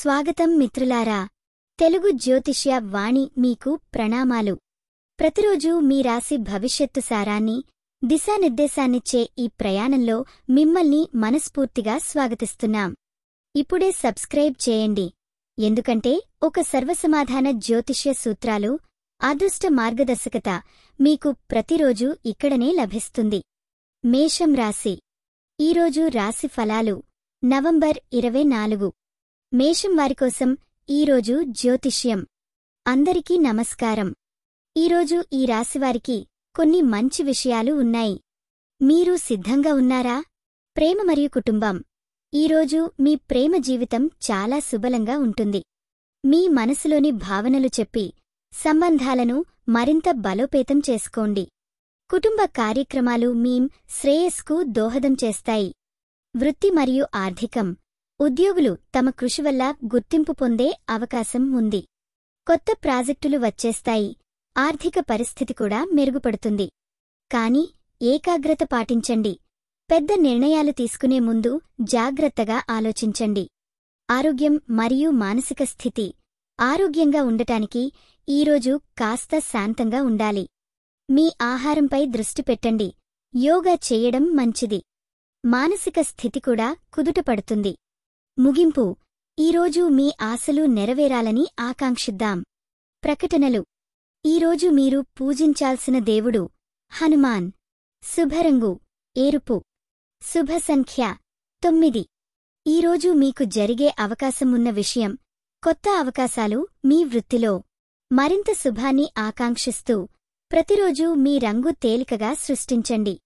స్వాగతం మిత్రులారా. తెలుగు జ్యోతిష్య వాణి మీకు ప్రణామాలు. ప్రతిరోజూ మీ రాశి భవిష్యత్తు సారాన్ని, దిశానిర్దేశాన్నిచ్చే ఈ ప్రయాణంలో మిమ్మల్ని మనస్ఫూర్తిగా స్వాగతిస్తున్నాం. ఇప్పుడే సబ్స్క్రైబ్ చేయండి, ఎందుకంటే ఒక సర్వసమాధాన జ్యోతిష్య సూత్రాలు, అదృష్ట మార్గదర్శకత మీకు ప్రతిరోజూ ఇక్కడనే లభిస్తుంది. మేషం రాశి. ఈరోజు రాశి ఫలాలు. నవంబర్ 24. మేషం వారికోసం ఈరోజు జ్యోతిష్యం. అందరికీ నమస్కారం. ఈరోజు ఈ రాశివారికి కొన్ని మంచి విషయాలు ఉన్నాయి. మీరు సిద్ధంగా ఉన్నారా? ప్రేమ మరియు కుటుంబం. ఈరోజు మీ ప్రేమ జీవితం చాలా సుబలంగా ఉంటుంది. మీ మనసులోని భావనలు చెప్పి సంబంధాలను మరింత బలోపేతం చేసుకోండి. కుటుంబ కార్యక్రమాలు మీ శ్రేయస్కు దోహదం చేస్తాయి. వృత్తి మరియు ఆర్థికం. ఉద్యోగులు తమ కృషి వల్ల గుర్తింపు పొందే అవకాశం ఉంది. కొత్త ప్రాజెక్టులు వచ్చేస్తాయి. ఆర్థిక పరిస్థితి కూడా మెరుగుపడుతుంది. కానీ ఏకాగ్రత పాటించండి. పెద్ద నిర్ణయాలు తీసుకునే ముందు జాగ్రత్తగా ఆలోచించండి. ఆరోగ్యం మరియు మానసిక స్థితి. ఆరోగ్యంగా ఉండటానికి ఈరోజు కాస్త శాంతంగా ఉండాలి. మీ ఆహారంపై దృష్టి పెట్టండి. యోగా చేయడం మంచిది. మానసిక స్థితి కూడా కుదుటపడుతుంది. ముగింపు. ఈరోజు మీ ఆశలు నెరవేరాలని ఆకాంక్షిద్దాం. ప్రకటనలు. ఈరోజు మీరు పూజించాల్సిన దేవుడు హనుమాన్. శుభరంగు ఎరుపు. శుభ సంఖ్య 9. ఈరోజు మీకు జరిగే అవకాశమున్న విషయం, కొత్త అవకాశాలు మీ వృత్తిలో. మరింత శుభాన్ని ఆకాంక్షిస్తూ ప్రతిరోజూ మీ రంగు తేలికగా సృష్టించండి.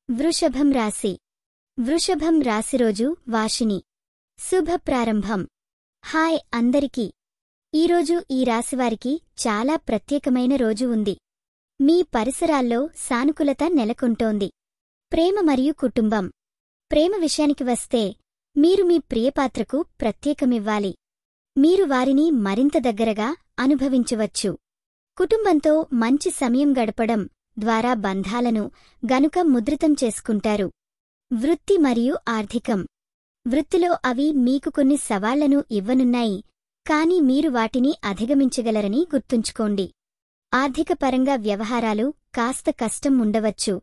వృషభం రాశి. వృషభం రాశిరోజు వాషిని. శుభ ప్రారంభం. హాయ్ అందరికీ. ఈరోజు ఈ రాశివారికి చాలా ప్రత్యేకమైన రోజు ఉంది. మీ పరిసరాల్లో సానుకూలత నెలకొంటోంది. ప్రేమ మరియు కుటుంబం. ప్రేమ విషయానికి వస్తే మీరు మీ ప్రియపాత్రకు ప్రత్యేకమివ్వాలి. మీరు వారిని మరింత దగ్గరగా అనుభవించవచ్చు. కుటుంబంతో మంచి సమయం గడపడం ద్వారా బంధాలను గనుక ముద్రితం చేసుకుంటారు. వృత్తి మరియు ఆర్థికం. వృత్తిలో అవి మీకు కొన్ని సవాళ్లను ఇవ్వనున్నాయి, కానీ మీరు వాటిని అధిగమించగలరని గుర్తుంచుకోండి. ఆర్థికపరంగా వ్యవహారాలు కాస్త కష్టం ఉండవచ్చు,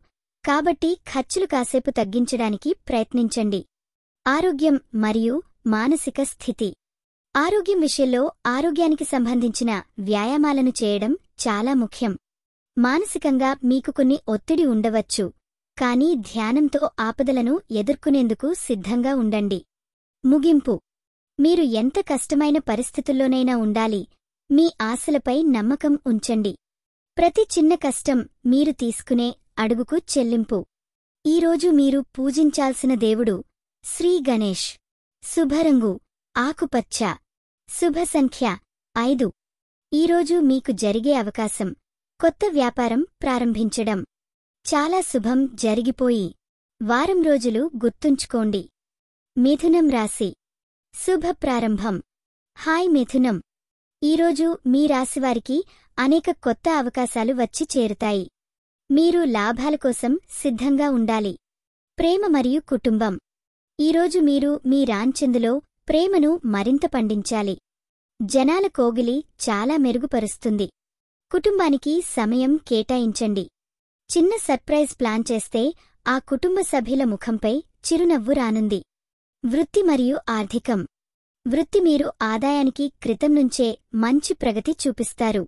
కాబట్టి ఖర్చులు కాసేపు తగ్గించడానికి ప్రయత్నించండి. ఆరోగ్యం మరియు మానసిక స్థితి. ఆరోగ్యం విషయంలో ఆరోగ్యానికి సంబంధించిన వ్యాయామాలను చేయడం చాలా ముఖ్యం. మానసికంగా మీకు కొన్ని ఒత్తిడి ఉండవచ్చు, కానీ ధ్యానంతో ఆపదలను ఎదుర్కొనేందుకు సిద్ధంగా ఉండండి. ముగింపు. మీరు ఎంత కష్టమైన పరిస్థితుల్లోనైనా ఉండాలి. మీ ఆశలపై నమ్మకం ఉంచండి. ప్రతి చిన్న కష్టం మీరు తీసుకునే అడుగుకు చెల్లింపు. ఈరోజు మీరు పూజించాల్సిన దేవుడు శ్రీ గణేష్. శుభరంగు ఆకుపచ్చ. శుభ సంఖ్య 5. ఈరోజు మీకు జరిగే అవకాశం, కొత్త వ్యాపారం ప్రారంభించడం. చాలా శుభం జరిగిపోయి వారం రోజులు గుర్తుంచుకోండి. మిథునం రాశి. శుభ ప్రారంభం. హాయ్ మిథునం. ఈరోజు మీ రాశివారికి అనేక కొత్త అవకాశాలు వచ్చి చేరుతాయి. మీరు లాభాల కోసం సిద్ధంగా ఉండాలి. ప్రేమ మరియు కుటుంబం. ఈరోజు మీరు మీ రాంచెందులో ప్రేమను మరింత పండించాలి. జనాల కోగిలి చాలా మెరుగుపరుస్తుంది. కుటుంబానికి సమయం కేటాయించండి. చిన్న సర్ప్రైజ్ ప్లాన్ చేస్తే ఆ కుటుంబ సభ్యుల ముఖంపై చిరునవ్వు రానుంది. వృత్తి మరియు ఆర్థికం. వృత్తి మీరు ఆదాయానికి క్రితం నుంచే మంచి ప్రగతి చూపిస్తారు.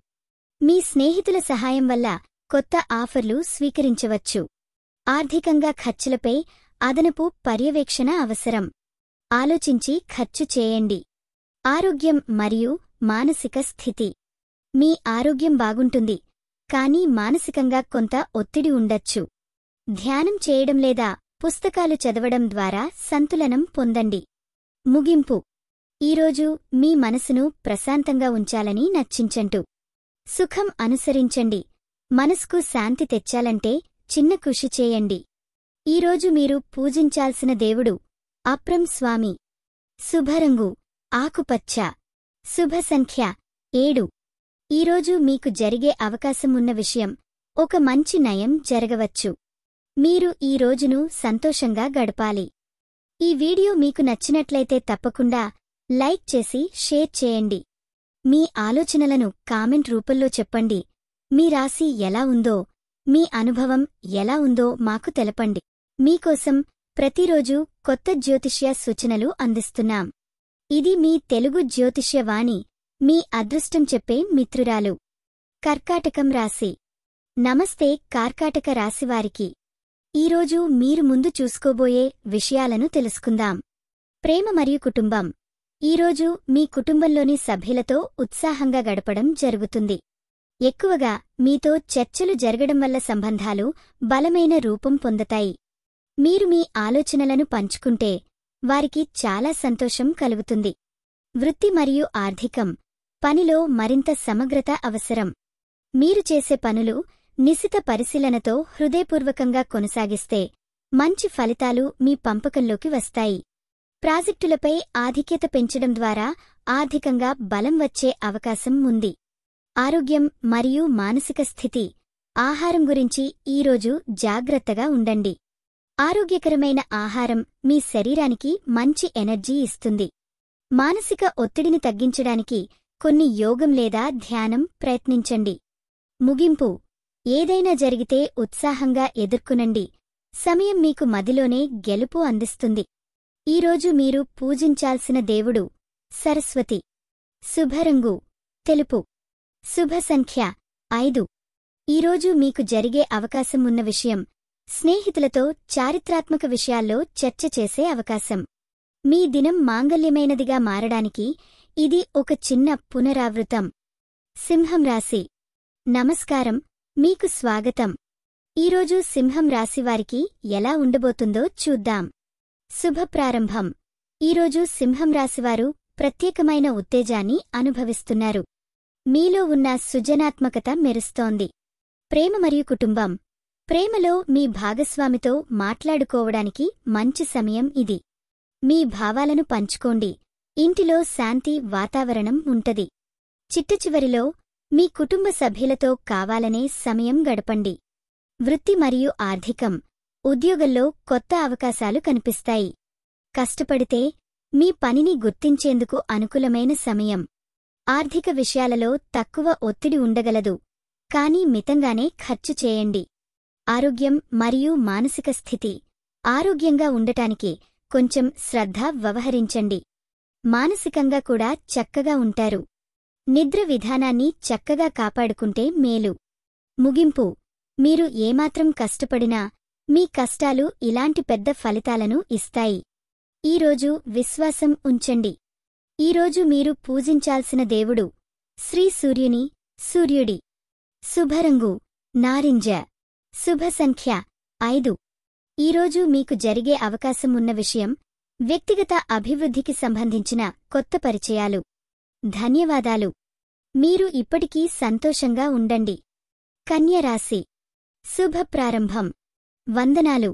మీ స్నేహితుల సహాయం వల్ల కొత్త ఆఫర్లు స్వీకరించవచ్చు. ఆర్థికంగా ఖర్చులపై అదనపు పర్యవేక్షణ అవసరం. ఆలోచించి ఖర్చు చేయండి. ఆరోగ్యం మరియు మానసిక స్థితి. మీ ఆరోగ్యం బాగుంటుంది, కానీ మానసికంగా కొంత ఒత్తిడి ఉండొచ్చు. ధ్యానం చేయడం లేదా పుస్తకాలు చదవడం ద్వారా సంతులనం పొందండి. ముగింపు. ఈరోజు మీ మనసును ప్రశాంతంగా ఉంచాలని నచ్చించంటు. సుఖం అనుసరించండి. మనసుకు శాంతి తెచ్చాలంటే చిన్న కృషి చేయండి. ఈరోజు మీరు పూజించాల్సిన దేవుడు అప్రం స్వామి. శుభరంగు ఆకుపచ్చ. శుభ సంఖ్య 7. ఈరోజు మీకు జరిగే అవకాశమున్న విషయం, ఒక మంచి నయం జరగవచ్చు. మీరు ఈ రోజును సంతోషంగా గడపాలి. ఈ వీడియో మీకు నచ్చినట్లయితే తప్పకుండా లైక్ చేసి షేర్ చేయండి. మీ ఆలోచనలను కామెంట్ రూపంలో చెప్పండి. మీ రాశి ఎలా ఉందో, మీ అనుభవం ఎలా ఉందో మాకు తెలపండి. మీకోసం ప్రతిరోజూ కొత్త జ్యోతిష్య సూచనలు అందిస్తున్నాం. ఇది మీ తెలుగు జ్యోతిష్య వాణి, మీ అదృష్టం చెప్పే మిత్రురాలు. కర్కాటకం రాశి. నమస్తే కర్కాటక రాశివారికి. ఈరోజు మీరు ముందు చూసుకోబోయే విషయాలను తెలుసుకుందాం. ప్రేమ మరియు కుటుంబం. ఈరోజు మీ కుటుంబంలోని సభ్యులతో ఉత్సాహంగా గడపడం జరుగుతుంది. ఎక్కువగా మీతో చర్చలు జరగడం వల్ల సంబంధాలు బలమైన రూపం పొందతాయి. మీరు మీ ఆలోచనలను పంచుకుంటే వారికి చాలా సంతోషం కలుగుతుంది. వృత్తి మరియు ఆర్థికం. పనిలో మరింత సమగ్రత అవసరం. మీరు చేసే పనులు నిశిత పరిశీలనతో హృదయపూర్వకంగా కొనసాగిస్తే మంచి ఫలితాలు మీ పంపకంలోకి వస్తాయి. ప్రాజెక్టులపై ఆధిక్యత పెంచడం ద్వారా ఆర్థికంగా బలం వచ్చే అవకాశం ఉంది. ఆరోగ్యం మరియు మానసిక స్థితి. ఆహారం గురించి ఈరోజు జాగ్రత్తగా ఉండండి. ఆరోగ్యకరమైన ఆహారం మీ శరీరానికి మంచి ఎనర్జీ ఇస్తుంది. మానసిక ఒత్తిడిని తగ్గించడానికి కొన్ని యోగం లేదా ధ్యానం ప్రయత్నించండి. ముగింపు. ఏదైనా జరిగితే ఉత్సాహంగా ఎదుర్కొనండి. సమయం మీకు మదిలోనే గెలుపు అందిస్తుంది. ఈరోజు మీరు పూజించాల్సిన దేవుడు సరస్వతి. శుభరంగు తెలుపు. శుభ సంఖ్య 5. ఈరోజు మీకు జరిగే అవకాశం ఉన్న విషయం స్నేహితులతో చారిత్రాత్మక విషయాల్లో చర్చ చేసే అవకాశం. మీ దినం మాంగల్యమైనదిగా మారడానికి ఇది ఒక చిన్న పునరావృతం. సింహం రాశి. నమస్కారం, మీకు స్వాగతం. ఈరోజు సింహం రాశివారికి ఎలా ఉండబోతుందో చూద్దాం. శుభ ప్రారంభం. ఈరోజు సింహం రాశివారు ప్రత్యేకమైన ఉత్తేజాన్ని అనుభవిస్తున్నారు. మీలో ఉన్న సృజనాత్మకత మెరుస్తోంది. ప్రేమ మరియు కుటుంబం. ప్రేమలో మీ భాగస్వామితో మాట్లాడుకోవడానికి మంచి సమయం ఇది. మీ భావాలను పంచుకోండి. ఇంటిలో శాంతి వాతావరణం ఉంటది. చిట్టచివరిలో మీ కుటుంబ సభ్యులతో కావాలనే సమయం గడపండి. వృత్తి మరియు ఆర్థికం. ఉద్యోగంలో కొత్త అవకాశాలు కనిపిస్తాయి. కష్టపడితే మీ పనిని గుర్తించేందుకు అనుకూలమైన సమయం. ఆర్థిక విషయాలలో తక్కువ ఒత్తిడి ఉండగలదు, కానీ మితంగానే ఖర్చు చేయండి. ఆరోగ్యం మరియు మానసిక స్థితి. ఆరోగ్యంగా ఉండటానికి కొంచెం శ్రద్ధ వ్యవహరించండి. మానసికంగా కూడా చక్కగా ఉంటారు. నిద్ర విధానాన్ని చక్కగా కాపాడుకుంటే మేలు. ముగింపు. మీరు ఏమాత్రం కష్టపడినా మీ కష్టాలు ఇలాంటి పెద్ద ఫలితాలను ఇస్తాయి. ఈరోజు విశ్వాసం ఉంచండి. ఈరోజు మీరు పూజించాల్సిన దేవుడు శ్రీ సూర్యుడి. శుభరంగు నారింజ. శుభ సంఖ్య 5. ఈరోజు మీకు జరిగే అవకాశం ఉన్న విషయం వ్యక్తిగత అభివృద్ధికి సంబంధించిన కొత్త పరిచయాలు. ధన్యవాదాలు. మీరు ఇప్పటికీ సంతోషంగా ఉండండి. కన్య రాశి. శుభ ప్రారంభం. వందనాలు.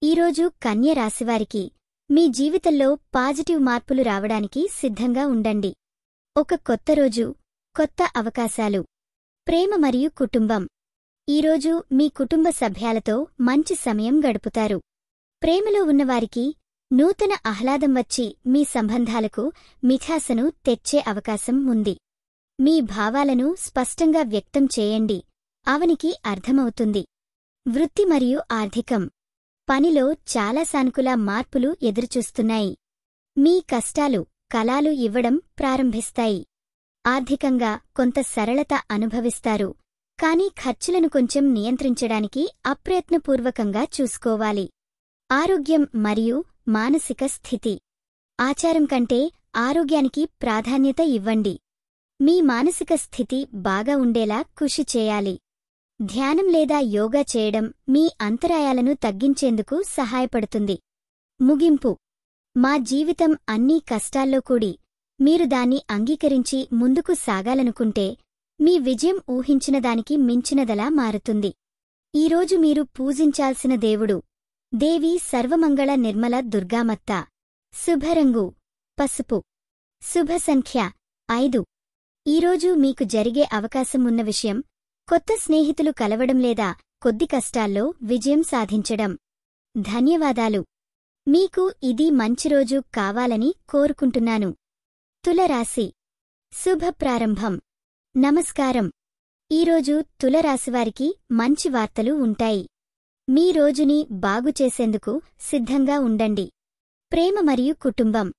ఈరోజు కన్య రాశివారికి మీ జీవితంలో పాజిటివ్ మార్పులు రావడానికి సిద్ధంగా ఉండండి. ఒక కొత్త రోజు, కొత్త అవకాశాలు. ప్రేమ మరియు కుటుంబం. ఈరోజు మీ కుటుంబ సభ్యాలతో మంచి సమయం గడుపుతారు. ప్రేమలో ఉన్నవారికి నూతన ఆహ్లాదం వచ్చి మీ సంబంధాలకు మిఠాసను తెచ్చే అవకాశం ఉంది. మీ భావాలను స్పష్టంగా వ్యక్తం చేయండి. అవనికి అర్థమవుతుంది. వృత్తి మరియు ఆర్థికం. పనిలో చాలా సానుకూల మార్పులు ఎదురుచూస్తున్నాయి. మీ కష్టాలు కలాలు ఇవ్వడం ప్రారంభిస్తాయి. ఆర్థికంగా కొంత సరళత అనుభవిస్తారు, కానీ ఖర్చులను కొంచెం నియంత్రించడానికి అప్రయత్నపూర్వకంగా చూసుకోవాలి. ఆరోగ్యం మరియు మానసిక స్థితి. ఆచారం కంటే ఆరోగ్యానికి ప్రాధాన్యత ఇవ్వండి. మీ మానసిక స్థితి బాగా ఉండేలా కృషి చేయాలి. ధ్యానం లేదా యోగా చేయడం మీ అంతరాయాలను తగ్గించేందుకు సహాయపడుతుంది. ముగింపు. మా జీవితం అన్నీ కష్టాల్లో కూడి మీరు దాన్ని అంగీకరించి ముందుకు సాగాలనుకుంటే మీ విజయం ఊహించిన దానికి మించినదలా మారుతుంది. ఈరోజు మీరు పూజించాల్సిన దేవుడు దేవి సర్వమంగళ నిర్మల దుర్గామత్త. శుభరంగు పసుపు. శుభ సంఖ్య 5. ఈరోజు మీకు జరిగే అవకాశం ఉన్న విషయం కొత్త స్నేహితులు కలవడం లేదా కొద్ది కష్టాల్లో విజయం సాధించడం. ధన్యవాదాలు. మీకు ఇది మంచి రోజు కావాలని కోరుకుంటున్నాను. తులరాశి శుభ ప్రారంభం. నమస్కారం. ఈరోజు తులరాశివారికి మంచి వార్తలు ఉంటాయి. మీ రోజుని బాగుచేసేందుకు సిద్ధంగా ఉండండి. ప్రేమ మరియు కుటుంబం.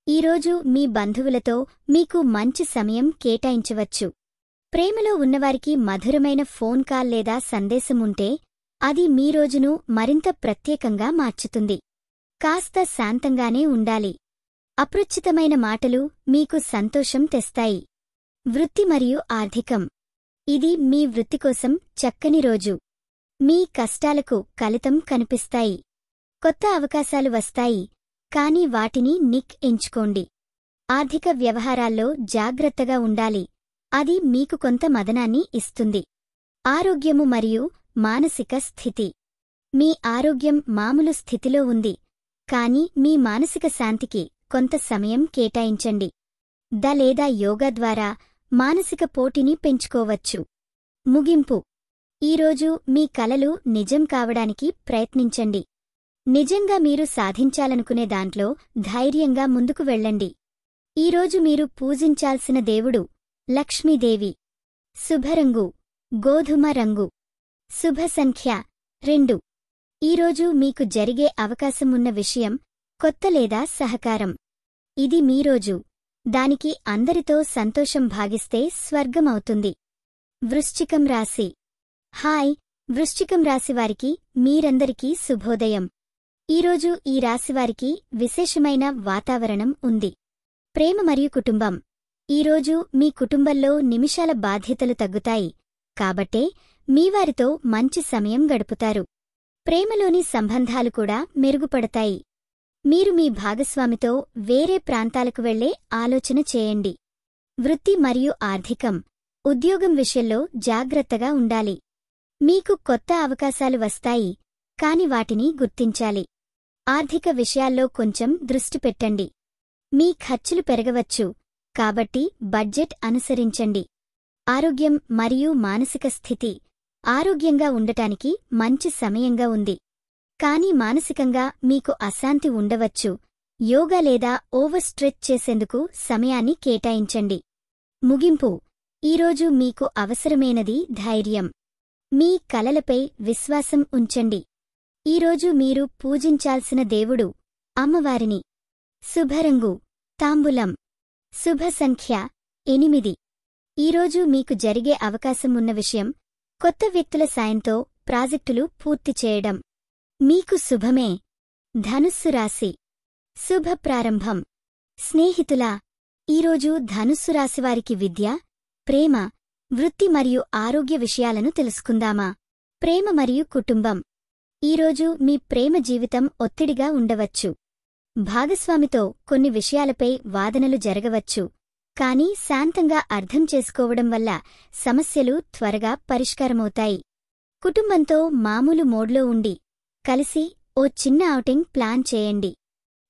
ఈరోజు మీ బంధువులతో మీకు మంచి సమయం కేటాయించవచ్చు. ప్రేమలో ఉన్నవారికి మధురమైన ఫోన్ కాల్ లేదా సందేశం ఉంటే అది మీ రోజును మరింత ప్రత్యేకంగా మార్చుతుంది. కాస్త శాంతంగానే ఉండాలి. అప్రచితమైన మాటలు మీకు సంతోషం తెస్తాయి. వృత్తి మరియు ఆర్థికం. ఇది మీ వృత్తి కోసం చక్కని రోజు. మీ కష్టాలకు ఫలితం కనిపిస్తాయి. కొత్త అవకాశాలు వస్తాయి, కానీ వాటిని ఎంచుకోండి. ఆర్థిక వ్యవహారాల్లో జాగ్రత్తగా ఉండాలి. అది మీకు కొంత మదనాన్ని ఇస్తుంది. ఆరోగ్యము మరియు మానసిక స్థితి. మీ ఆరోగ్యం మామూలు స్థితిలో ఉంది, కానీ మీ మానసిక శాంతికి కొంత సమయం కేటాయించండి. లేదా యోగా ద్వారా మానసిక పోటీని పెంచుకోవచ్చు. ముగింపు. ఈరోజు మీ కలలు నిజం కావడానికి ప్రయత్నించండి. నిజంగా మీరు సాధించాలనుకునే దాంట్లో ధైర్యంగా ముందుకు వెళ్ళండి. ఈరోజు మీరు పూజించాల్సిన దేవుడు లక్ష్మీదేవి. శుభరంగు గోధుమ రంగు. శుభ సంఖ్య 2. ఈరోజు మీకు జరిగే అవకాశం ఉన్న విషయం కొత్త లేదా సహకారం. ఇది మీ రోజు. దానికి అందరితో సంతోషం భాగిస్తే స్వర్గమవుతుంది. వృశ్చికం రాశి. హాయ్, వృశ్చికం రాశివారికి మీరందరికీ శుభోదయం. ఈరోజు ఈ రాశివారికి విశేషమైన వాతావరణం ఉంది. ప్రేమ మరియు కుటుంబం. ఈరోజు మీ కుటుంబంలో నిమిషాల బాధ్యతలు తగ్గుతాయి, కాబట్టే మీవారితో మంచి సమయం గడుపుతారు. ప్రేమలోని సంబంధాలు కూడా మెరుగుపడతాయి. మీరు మీ భాగస్వామితో వేరే ప్రాంతాలకు వెళ్లే ఆలోచన చేయండి. వృత్తి మరియు ఆర్థికం. ఉద్యోగం విషయంలో జాగ్రత్తగా ఉండాలి. మీకు కొత్త అవకాశాలు వస్తాయి, కాని వాటిని గుర్తించాలి. ఆర్థిక విషయాల్లో కొంచెం దృష్టి పెట్టండి. మీ ఖర్చులు పెరగవచ్చు, కాబట్టి బడ్జెట్ అనుసరించండి. ఆరోగ్యం మరియు మానసిక స్థితి. ఆరోగ్యంగా ఉండటానికి మంచి సమయంగా ఉంది, కానీ మానసికంగా మీకు అశాంతి ఉండవచ్చు. యోగా లేదా ఓవర్ స్ట్రెచ్ చేసేందుకు సమయాన్ని కేటాయించండి. ముగింపు. ఈరోజు మీకు అవసరమైనది ధైర్యం. మీ కలలపై విశ్వాసం ఉంచండి. ఈరోజు మీరు పూజించాల్సిన దేవుడు అమ్మవారిని. శుభరంగు తాంబూలం. శుభ సంఖ్య 8. ఈరోజు మీకు జరిగే అవకాశం ఉన్న విషయం కొత్త వ్యక్తుల సాయంతో ప్రాజెక్టులు పూర్తి చేయడం. మీకు శుభమే. ధనుస్సు రాశి. శుభ ప్రారంభం. స్నేహితులా, ఈరోజు ధనుస్సు రాశివారికి విద్య, ప్రేమ, వృత్తి మరియు ఆరోగ్య విషయాలను తెలుసుకుందామా. ప్రేమ మరియు కుటుంబం. ఈరోజు మీ ప్రేమ జీవితం ఒత్తిడిగా ఉండవచ్చు. భాగస్వామితో కొన్ని విషయాలపై వాదనలు జరగవచ్చు, కానీ శాంతంగా అర్థం చేసుకోవడం వల్ల సమస్యలు త్వరగా పరిష్కారమవుతాయి. కుటుంబంతో మామూలు మోడ్లో ఉండి కలిసి ఓ చిన్న ఔటింగ్ ప్లాన్ చేయండి.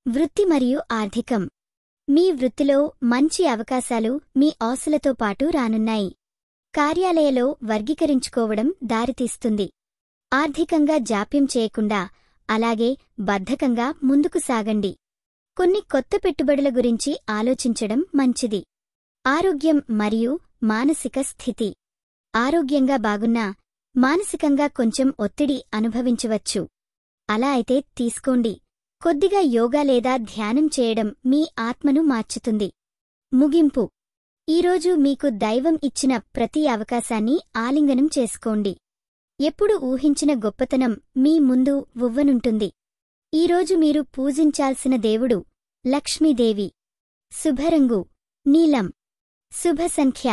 వృత్తి మరియు ఆర్థికం. మీ వృత్తిలో మంచి అవకాశాలు మీ ఆశలతో పాటు రానున్నాయి. కార్యాలయలో వర్గీకరించుకోవడం దారితీస్తుంది. ఆర్థికంగా జాప్యం చేయకుండా అలాగే బద్ధకంగా ముందుకు సాగండి. కొన్ని కొత్త పెట్టుబడుల గురించి ఆలోచించడం మంచిది. ఆరోగ్యం మరియు మానసిక స్థితి. ఆరోగ్యంగా బాగున్నా మానసికంగా కొంచెం ఒత్తిడి అనుభవించవచ్చు. అలా అయితే తీసుకోండి. కొద్దిగా యోగా లేదా ధ్యానం చేయడం మీ ఆత్మను మార్చుతుంది. ముగింపు. ఈరోజు మీకు దైవం ఇచ్చిన ప్రతి అవకాశాన్ని ఆలింగనం చేసుకోండి. ఎప్పుడు ఊహించిన గొప్పతనం మీ ముందు ఉవ్వనుంటుంది. ఈరోజు మీరు పూజించాల్సిన దేవుడు లక్ష్మీదేవి. శుభరంగు నీలం. శుభ సంఖ్య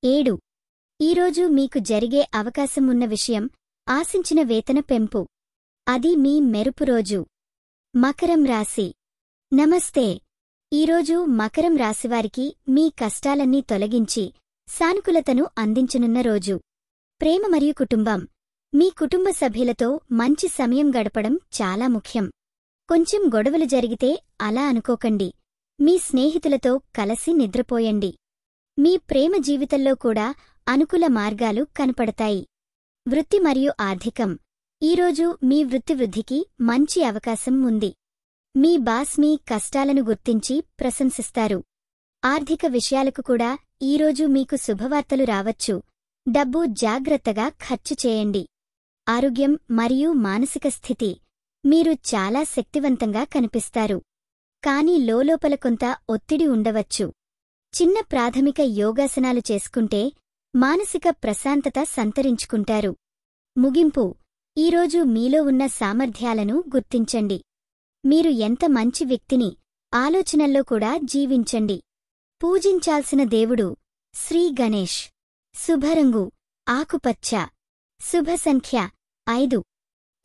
7. ఈరోజు మీకు జరిగే అవకాశం ఉన్న విషయం ఆశించిన వేతన పెంపు. అది మీ మెరుపు రోజు. మకరం రాశి. నమస్తే. ఈరోజు మకరం రాశివారికి మీ కష్టాలన్నీ తొలగించి సానుకూలతను అందించనున్న రోజు. ప్రేమ మరియు కుటుంబం. మీ కుటుంబ సభ్యులతో మంచి సమయం గడపడం చాలా ముఖ్యం. కొంచెం గొడవలు జరిగితే అలా అనుకోకండి. మీ స్నేహితులతో కలసి నిద్రపోయండి. మీ ప్రేమ జీవితంలో కూడా అనుకూల మార్గాలు కనపడతాయి. వృత్తి మరియు ఆర్థికం. ఈరోజు మీ వృత్తి వృద్ధికి మంచి అవకాశం ఉంది. మీ బాస్ మీ కష్టాలను గుర్తించి ప్రశంసిస్తారు. ఆర్థిక విషయాలకు కూడా ఈరోజు మీకు శుభవార్తలు రావచ్చు. డబ్బు జాగ్రత్తగా ఖర్చు చేయండి. ఆరోగ్యం మరియు మానసిక స్థితి. మీరు చాలా శక్తివంతంగా కనిపిస్తారు. కాని లోలోపల కొంత ఒత్తిడి ఉండవచ్చు. చిన్న ప్రాథమిక యోగాసనాలు చేసుకుంటే మానసిక ప్రశాంతత సంతరించుకుంటారు. ముగింపు. ఈరోజు మీలో ఉన్న సామర్థ్యాలను గుర్తించండి. మీరు ఎంత మంచి వ్యక్తిని ఆలోచనల్లో కూడా జీవించండి. పూజించాల్సిన దేవుడు శ్రీ గణేష్. శుభరంగు ఆకుపచ్చ. శుభ సంఖ్య 5.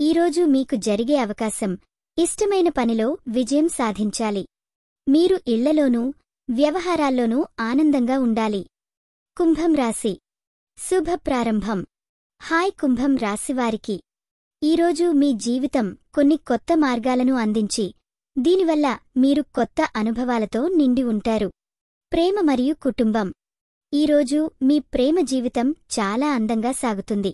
ఈరోజు మీకు జరిగే అవకాశం ఇష్టమైన పనిలో విజయం సాధించాలి. మీరు ఇళ్లలోనూ వ్యవహారాల్లోనూ ఆనందంగా ఉండాలి. కుంభం రాశి. శుభ ప్రారంభం. హాయ్ కుంభం రాశివారికి. ఈరోజు మీ జీవితం కొన్ని కొత్త మార్గాలను అందించి దీనివల్ల మీరు కొత్త అనుభవాలతో నిండి ఉంటారు. ప్రేమ మరియు కుటుంబం. ఈరోజు మీ ప్రేమ జీవితం చాలా అందంగా సాగుతుంది.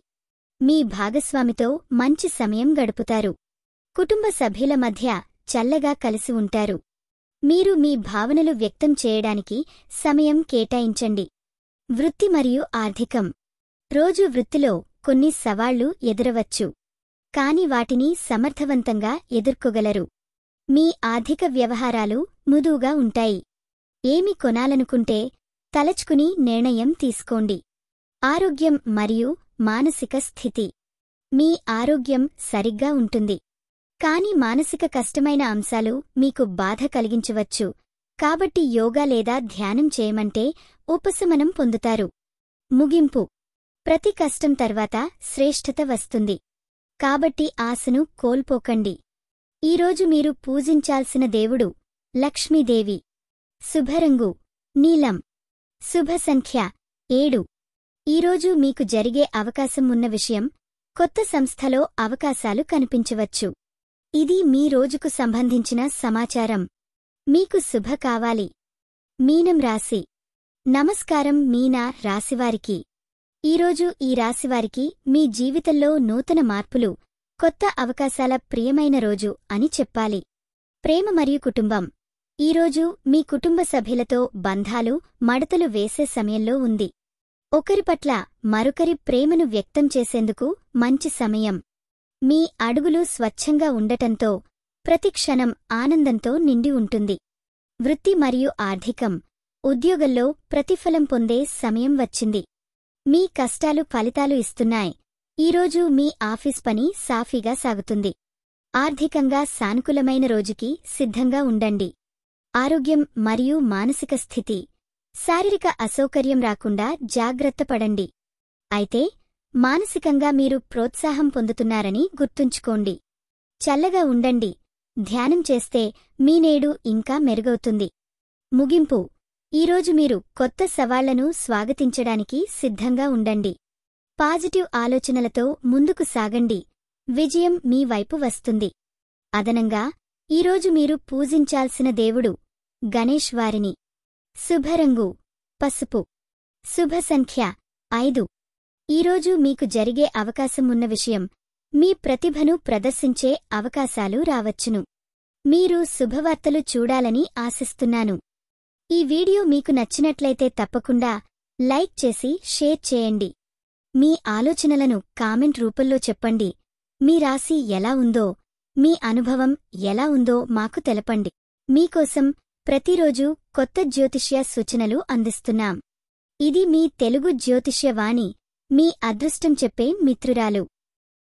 మీ భాగస్వామితో మంచి సమయం గడుపుతారు. కుటుంబ సభ్యుల మధ్య చల్లగా కలిసి ఉంటారు. మీరు మీ భావనలు వ్యక్తం చేయడానికి సమయం కేటాయించండి. వృత్తి మరియు ఆర్థికం. రోజు వృత్తిలో కొన్ని సవాళ్లు ఎదురవచ్చు. కాని వాటిని సమర్థవంతంగా ఎదుర్కోగలరు. మీ ఆర్థిక వ్యవహారాలు మృదువుగా ఉంటాయి. ఏమి కొనాలనుకుంటే తలచుకుని నిర్ణయం తీసుకోండి. ఆరోగ్యం మరియు మానసిక స్థితి. మీ ఆరోగ్యం సరిగ్గా ఉంటుంది. కాని మానసిక కష్టమైన అంశాలు మీకు బాధ కలిగించవచ్చు. కాబట్టి యోగా లేదా ధ్యానం చేయమంటే ఉపశమనం పొందుతారు. ముగింపు. ప్రతి కష్టం తర్వాత శ్రేష్ఠత వస్తుంది. కాబట్టి ఆశను కోల్పోకండి. ఈరోజు మీరు పూజించాల్సిన దేవుడు లక్ష్మీదేవి. శుభరంగు నీలం. శుభ సంఖ్య 7. ఈరోజు మీకు జరిగే అవకాశం ఉన్న విషయం కొత్త సంస్థలో అవకాశాలు కనిపించవచ్చు. ఇది మీ రోజుకు సంబంధించిన సమాచారం. మీకు శుభ కావాలి. మీనం రాశి. నమస్కారం మీనా రాశివారికి. ఈరోజు ఈ రాశివారికి మీ జీవితంలో నూతన మార్పులు, కొత్త అవకాశాల ప్రియమైన రోజు అని చెప్పాలి. ప్రేమ మరియు కుటుంబం. ఈరోజు మీ కుటుంబ సభ్యులతో బంధాలు మడతలు వేసే సమయంలో ఉంది. ఒకరి పట్ల మరొకరి ప్రేమను వ్యక్తం చేసేందుకు మంచి సమయం. మీ అడుగులు స్వచ్ఛంగా ఉండటంతో ప్రతి క్షణం ఆనందంతో నిండి ఉంటుంది. వృత్తి మరియు ఆర్థికం. ఉద్యోగంలో ప్రతిఫలం పొందే సమయం వచ్చింది. మీ కష్టాలు ఫలితాలు ఇస్తున్నాయి. ఈరోజు మీ ఆఫీస్ పని సాఫీగా సాగుతుంది. ఆర్థికంగా సానుకూలమైన రోజుకి సిద్ధంగా ఉండండి. ఆరోగ్యం మరియు మానసిక స్థితి. శారీరక అసౌకర్యం రాకుండా జాగ్రత్త పడండి. అయితే మానసికంగా మీరు ప్రోత్సాహం పొందుతున్నారని గుర్తుంచుకోండి. చల్లగా ఉండండి. ధ్యానం చేస్తే మీ నేడు ఇంకా మెరుగవుతుంది. ముగింపు. ఈరోజు మీరు కొత్త సవాళ్లను స్వాగతించడానికి సిద్ధంగా ఉండండి. పాజిటివ్ ఆలోచనలతో ముందుకు సాగండి. విజయం మీ వైపు వస్తుంది. అదనంగా ఈరోజు మీరు పూజించాల్సిన దేవుడు గణేష్ వారిని. శుభరంగు పసుపు. శుభ సంఖ్య 5. ఈరోజు మీకు జరిగే అవకాశం ఉన్న విషయం మీ ప్రతిభను ప్రదర్శించే అవకాశాలు రావచ్చును. మీరు శుభవార్తలు చూడాలని ఆశిస్తున్నాను. ఈ వీడియో మీకు నచ్చినట్లయితే తప్పకుండా లైక్ చేసి షేర్ చేయండి. మీ ఆలోచనలను కామెంట్ రూపంలో చెప్పండి. మీ రాశి ఎలా ఉందో, మీ అనుభవం ఎలా ఉందో మాకు తెలపండి. మీకోసం ప్రతిరోజు కొత్త జ్యోతిష్య సూచనలు అందిస్తున్నాం. ఇది మీ తెలుగు జ్యోతిష్య వాణి, మీ అదృష్టం చెప్పే మిత్రురాలు.